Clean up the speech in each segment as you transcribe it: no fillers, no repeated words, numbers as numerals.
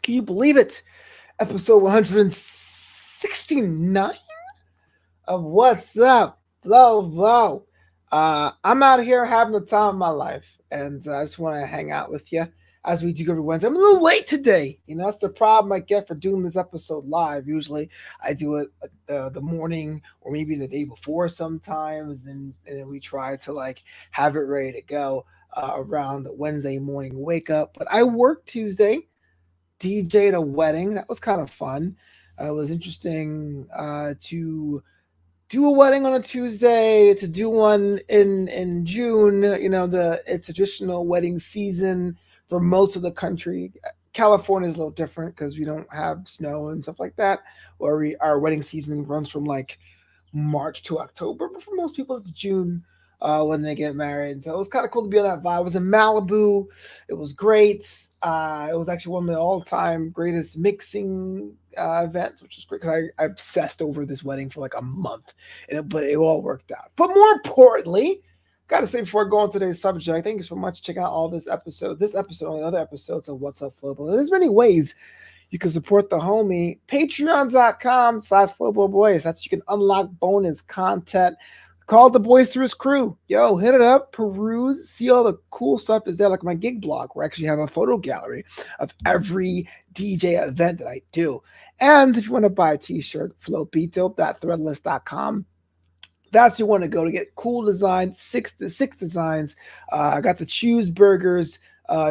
Can you believe it? Episode 169 of What's Up Flobo. I'm out here having the time of my life, and I just want to hang out with you as we do every Wednesday. I'm a little late today. That's the problem I get for doing this episode live. Usually I do it the morning or maybe the day before sometimes, and then we try to have it ready to go around the Wednesday morning wake up. But I work Tuesday. DJ'd a wedding. That was kind of fun. It was interesting to do a wedding on a Tuesday, to do one in June. It's a traditional wedding season for most of the country. California is a little different because we don't have snow and stuff like that. Or our wedding season runs from March to October, but for most people it's June when they get married. So it was kind of cool to be on that vibe. I was in Malibu. It was great. It was actually one of my all-time greatest mixing events, which is great because I obsessed over this wedding for a month, but it all worked out. But more importantly, got to say before I go on today's subject, thank you so much for checking out all this episode and the other episodes of What's Up Flobo. And there's many ways you can support the homie. Patreon.com/FloboBoys. That's you can unlock bonus content. Call the boys through his crew. Yo, hit it up, peruse, see all the cool stuff is there, like my gig blog, where I actually have a photo gallery of every DJ event that I do. And if you want to buy a t-shirt, Flobito.threadless.com. That's you want to go to get cool designs, six designs. I got the Choose Burgers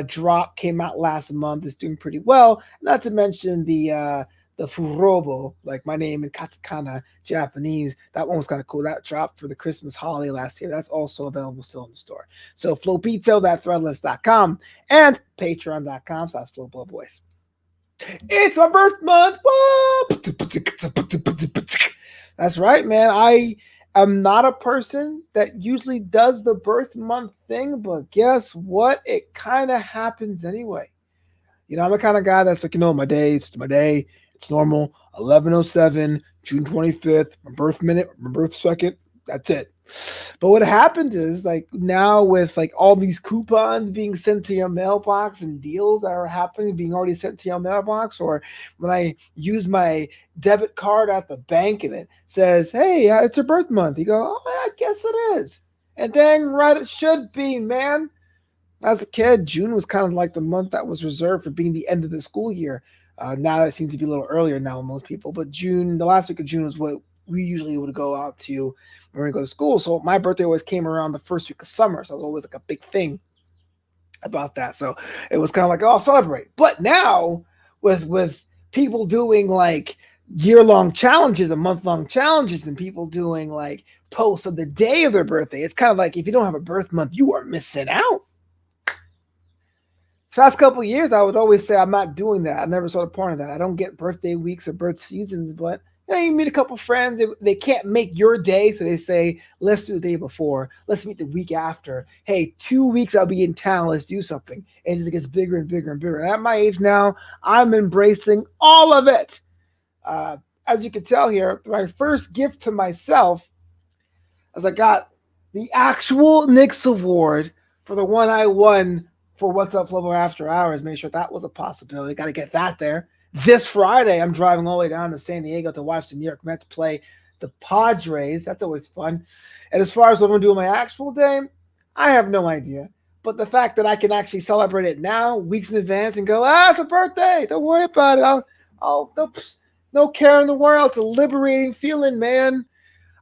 drop, came out last month. It's doing pretty well. Not to mention the Furobo, like my name in katakana Japanese. That one was kind of cool. That dropped for the Christmas holiday last year. That's also available still in the store. So Flobito.threadless.com and patreon.com/FloboBoys. It's my birth month. That's right, man. I am not a person that usually does the birth month thing, but guess what? It kind of happens anyway. I'm the kind of guy that's my day, it's my day. It's normal, 11:07, June 25th, my birth minute, my birth second. That's it. But what happened is now with all these coupons being sent to your mailbox and deals that are happening being already sent to your mailbox, or when I use my debit card at the bank and it says, hey, it's your birth month. You go, oh, I guess it is. And dang right it should be, man. As a kid, June was kind of like the month that was reserved for being the end of the school year. Now it seems to be a little earlier now with most people, but June, the last week of June is what we usually would go out to when we go to school. So my birthday always came around the first week of summer. So it was always a big thing about that. So it was kind of I'll celebrate. But now with people doing year-long challenges and month-long challenges and people doing posts of the day of their birthday, it's kind of if you don't have a birth month, you are missing out. The past couple of years, I would always say I'm not doing that. I never saw the point of that. I don't get birthday weeks or birth seasons, but you meet a couple of friends. They can't make your day, so they say, let's do the day before. Let's meet the week after. Hey, 2 weeks I'll be in town. Let's do something. And it just gets bigger and bigger and bigger. And at my age now, I'm embracing all of it. As you can tell here, my first gift to myself is I got the actual Knicks Award for the one I won for What's Up Flobo After Hours. Make sure that was a possibility. Got to get that there. This Friday, I'm driving all the way down to San Diego to watch the New York Mets play the Padres. That's always fun. And as far as what I'm going to do on my actual day, I have no idea. But the fact that I can actually celebrate it now, weeks in advance, and go, it's a birthday. Don't worry about it. No care in the world. It's a liberating feeling, man.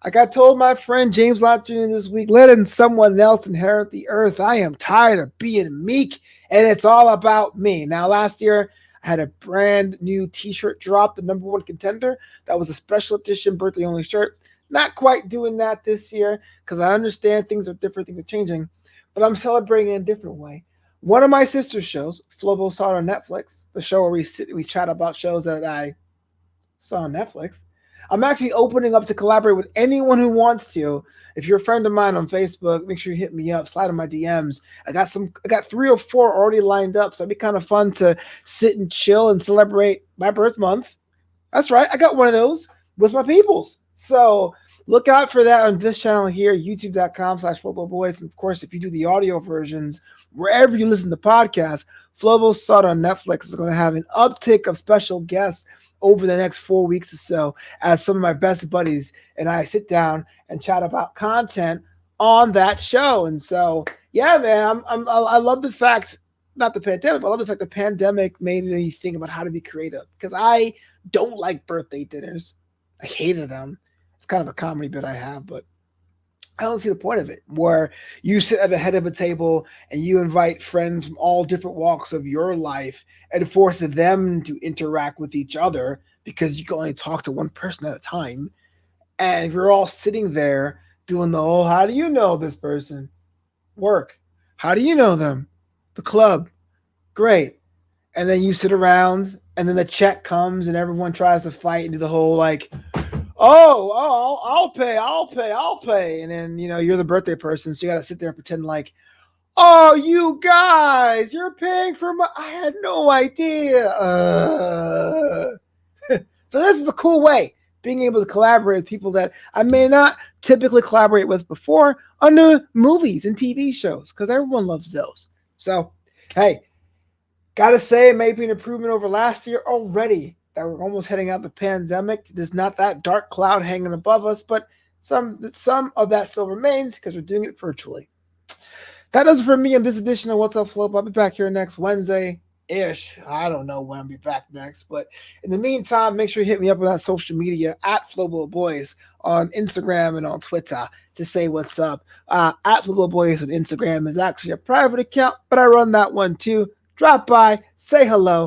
I told my friend James Lott Jr. this week, letting someone else inherit the earth. I am tired of being meek, and it's all about me. Now, last year, I had a brand new t-shirt drop, the number one contender. That was a special edition birthday-only shirt. Not quite doing that this year because I understand things are different, things are changing, but I'm celebrating in a different way. One of my sister's shows, Flobo saw it on Netflix, the show where we chat about shows that I saw on Netflix. I'm actually opening up to collaborate with anyone who wants to. If you're a friend of mine on Facebook, make sure you hit me up, slide in my DMs. I got 3 or 4 already lined up, so it'd be kind of fun to sit and chill and celebrate my birth month. That's right, I got one of those with my peoples. So look out for that on this channel here, youtube.com/FloboBoys. And of course, if you do the audio versions, wherever you listen to podcasts, Flobo saw it on Netflix is going to have an uptick of special guests over the next 4 weeks or so as some of my best buddies and I sit down and chat about content on that show. And so, yeah, man, I love the fact, not the pandemic, but I love the fact the pandemic made me think about how to be creative because I don't like birthday dinners. I hated them. It's kind of a comedy bit I have, but I don't see the point of it. Where you sit at the head of a table and you invite friends from all different walks of your life and force them to interact with each other because you can only talk to one person at a time. And we're all sitting there doing the whole, how do you know this person? Work. How do you know them? The club. Great. And then you sit around and then the check comes and everyone tries to fight and do the whole like, I'll pay. And then, you're the birthday person. So you got to sit there and pretend like, oh, you guys, you're paying for I had no idea. So this is a cool way, being able to collaborate with people that I may not typically collaborate with before under movies and TV shows, because everyone loves those. So, hey, got to say, it may be an improvement over last year already that we're almost heading out the pandemic. There's not that dark cloud hanging above us, but some of that still remains because we're doing it virtually. That does it for me in this edition of Wassup Flobo. I'll be back here next Wednesday-ish. I don't know when I'll be back next, but in the meantime, make sure you hit me up on that social media at Flobo Boys on Instagram and on Twitter to say what's up. At Flobo Boys on Instagram is actually a private account, but I run that one too. Drop by, say hello.